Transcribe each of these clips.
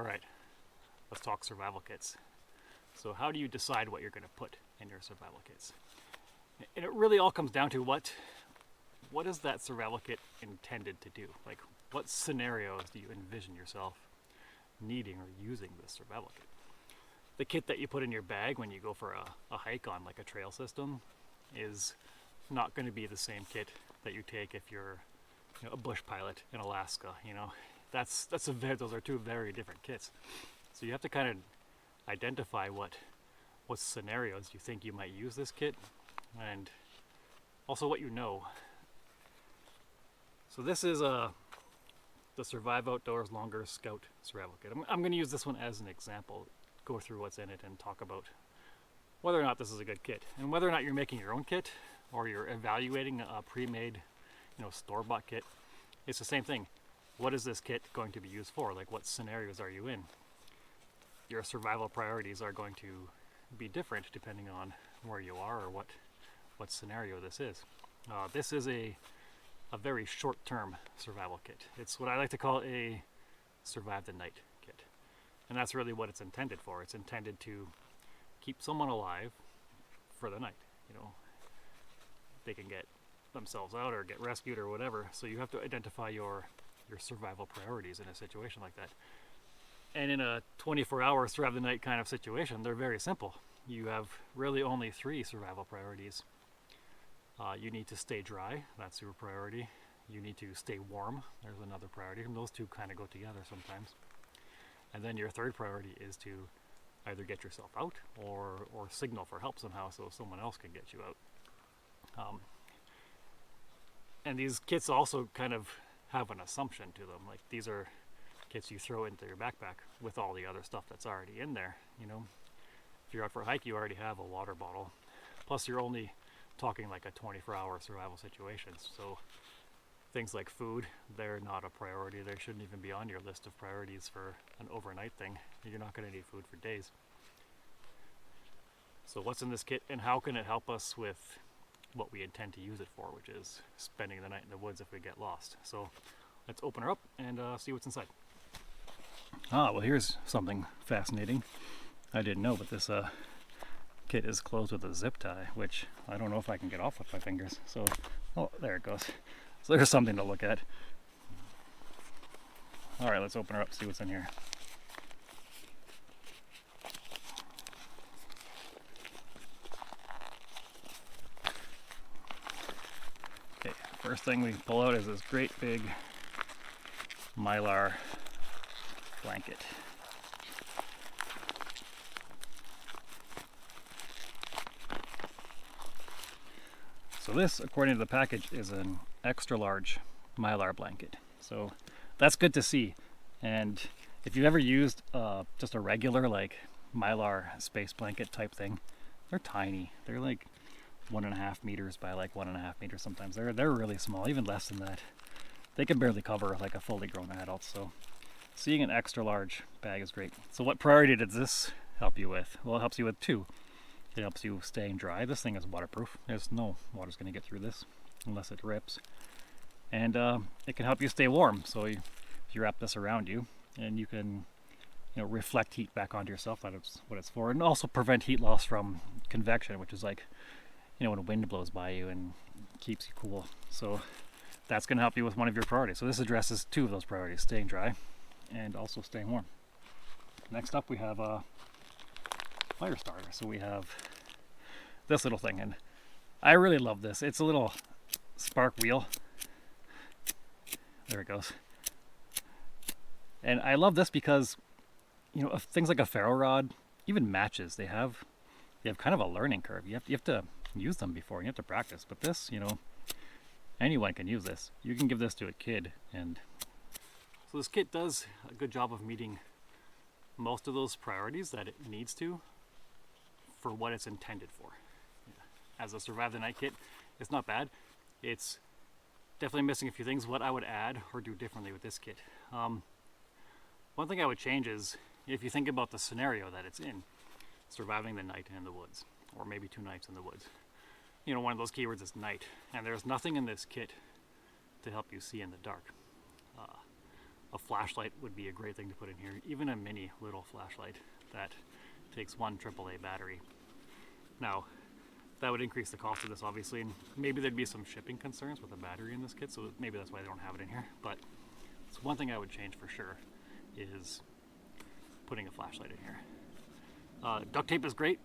Alright, let's talk survival kits. So how do you decide what you're going to put in your survival kits? And it really all comes down to what is that survival kit intended to do? Like, what scenarios do you envision yourself needing or using this survival kit? The kit that you put in your bag when you go for a hike on like a trail system is not going to be the same kit that you take if you're a bush pilot in Alaska. Those are two very different kits. So you have to kind of identify what scenarios you think you might use this kit, and also what you know. So this is the Survive Outdoors Longer Scout Survival Kit. I'm going to use this one as an example, go through what's in it and talk about whether or not this is a good kit, and whether or not you're making your own kit or you're evaluating a pre-made, store-bought kit. It's the same thing. What is this kit going to be used for? Like, what scenarios are you in? Your survival priorities are going to be different depending on where you are or what scenario this is. This is a very short-term survival kit. It's what I like to call a survive the night kit. And that's really what it's intended for. It's intended to keep someone alive for the night. They can get themselves out or get rescued or whatever. So you have to identify your survival priorities in a situation like that. And in a 24-hour survive the night kind of situation, they're very simple. You have really only 3 survival priorities. You need to stay dry, that's your priority. You need to stay warm, there's another priority. And those two kind of go together sometimes. And then your third priority is to either get yourself out or signal for help somehow so someone else can get you out. And these kits also kind of have an assumption to them. Like, these are kits you throw into your backpack with all the other stuff that's already in there. If you're out for a hike, you already have a water bottle. Plus, you're only talking like a 24-hour survival situation. So things like food, they're not a priority. They shouldn't even be on your list of priorities for an overnight thing. You're not going to need food for days. So what's in this kit, and how can it help us with what we intend to use it for, which is spending the night in the woods if we get lost. So let's open her up and see what's inside. Well, here's something fascinating I didn't know, but this kit is closed with a zip tie, which I don't know if I can get off with my fingers. So, oh, there it goes. So there's something to look at. All right, let's open her up, see what's in here. Okay, first thing we pull out is this great big Mylar blanket. So this, according to the package, is an extra large Mylar blanket. So that's good to see. And if you've ever used just a regular like Mylar space blanket type thing, they're tiny. They're like 1.5 meters by like 1.5 meters sometimes. They're really small, even less than that. They can barely cover like a fully grown adult. So seeing an extra large bag is great. So what priority does this help you with? Well, it helps you with 2. It helps you staying dry. This thing is waterproof. There's no water's going to get through this unless it rips. And it can help you stay warm. So you wrap this around you, and you can reflect heat back onto yourself. That's what it's for. And also prevent heat loss from convection, which is like when a wind blows by you and keeps you cool. So that's going to help you with one of your priorities. So this addresses 2 of those priorities: staying dry and also staying warm. Next up, we have a fire starter. So we have this little thing, and I really love this. It's a little spark wheel. There it goes. And I love this because things like a ferro rod, even matches, they have kind of a learning curve. You have to use them before, you have to practice. But this, anyone can use this. You can give this to a kid, and so this kit does a good job of meeting most of those priorities that it needs to for what it's intended for. As a survive the night kit, it's not bad. It's definitely missing a few things. What I would add or do differently with this kit. One thing I would change is if you think about the scenario that it's in, surviving the night in the woods, or maybe 2 nights in the woods. One of those keywords is night, and there's nothing in this kit to help you see in the dark. A flashlight would be a great thing to put in here, even a mini little flashlight that takes one AAA battery. Now, that would increase the cost of this obviously, and maybe there'd be some shipping concerns with a battery in this kit, so maybe that's why they don't have it in here. But it's one thing I would change for sure is putting a flashlight in here. Duct tape is great.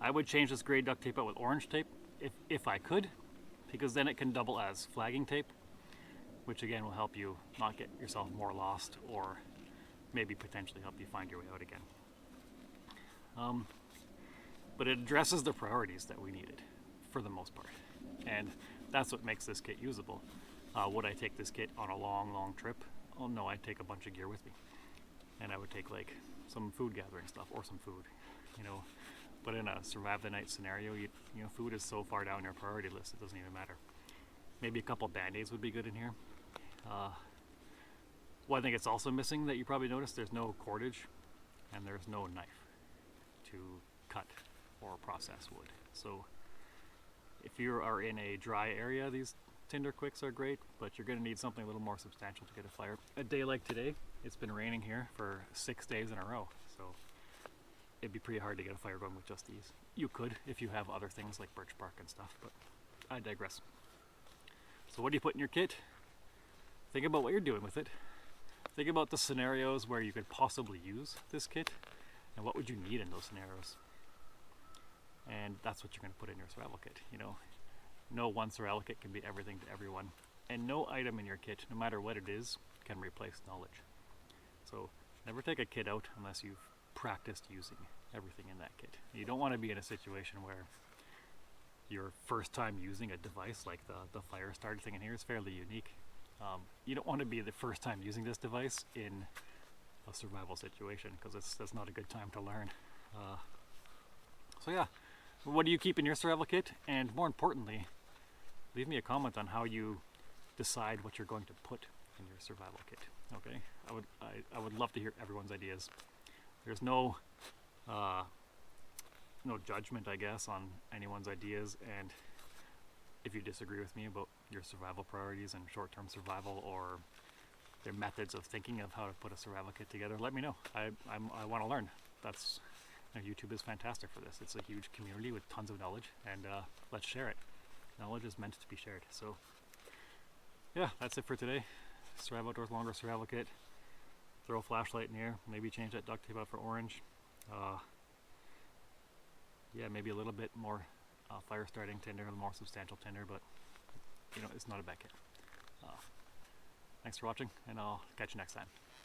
I would change this gray duct tape out with orange tape if I could, because then it can double as flagging tape, which again will help you not get yourself more lost, or maybe potentially help you find your way out again. But it addresses the priorities that we needed for the most part, and that's what makes this kit usable. Would I take this kit on a long trip? Oh no, I'd take a bunch of gear with me, and I would take like some food gathering stuff or some food, you know. But in a survive the night scenario, you know, food is so far down your priority list it doesn't even matter. Maybe a couple band-aids would be good in here. One thing it's also missing that you probably noticed, there's no cordage and there's no knife to cut or process wood. So if you are in a dry area, these Tinder Quicks are great, but you're going to need something a little more substantial to get a fire. A day like today, it's been raining here for 6 days in a row, so it'd be pretty hard to get a fire going with just these. You could if you have other things like birch bark and stuff, but I digress. So what do you put in your kit? Think about what you're doing with it. Think about the scenarios where you could possibly use this kit, and what would you need in those scenarios. And that's what you're going to put in your survival kit. You know, no one survival kit can be everything to everyone, and no item in your kit, no matter what it is, can replace knowledge. So never take a kit out unless you've practiced using everything in that kit. You don't want to be in a situation where your first time using a device like the fire starter thing in here is fairly unique. You don't want to be the first time using this device in a survival situation, because that's not a good time to learn. So yeah, what do you keep in your survival kit? And more importantly, leave me a comment on how you decide what you're going to put in your survival kit. Okay, I would love to hear everyone's ideas. There's no judgment, I guess, on anyone's ideas, and if you disagree with me about your survival priorities and short-term survival, or their methods of thinking of how to put a survival kit together, let me know. I want to learn. That's, you know, YouTube is fantastic for this. It's a huge community with tons of knowledge, and let's share it. Knowledge is meant to be shared. So yeah, that's it for today. Survive Outdoors longer survival kit. Throw a flashlight in here. Maybe change that duct tape out for orange. Yeah, maybe a little bit more fire starting tinder, a little more substantial tinder, but you know, it's not a bad kit. Thanks for watching, and I'll catch you next time.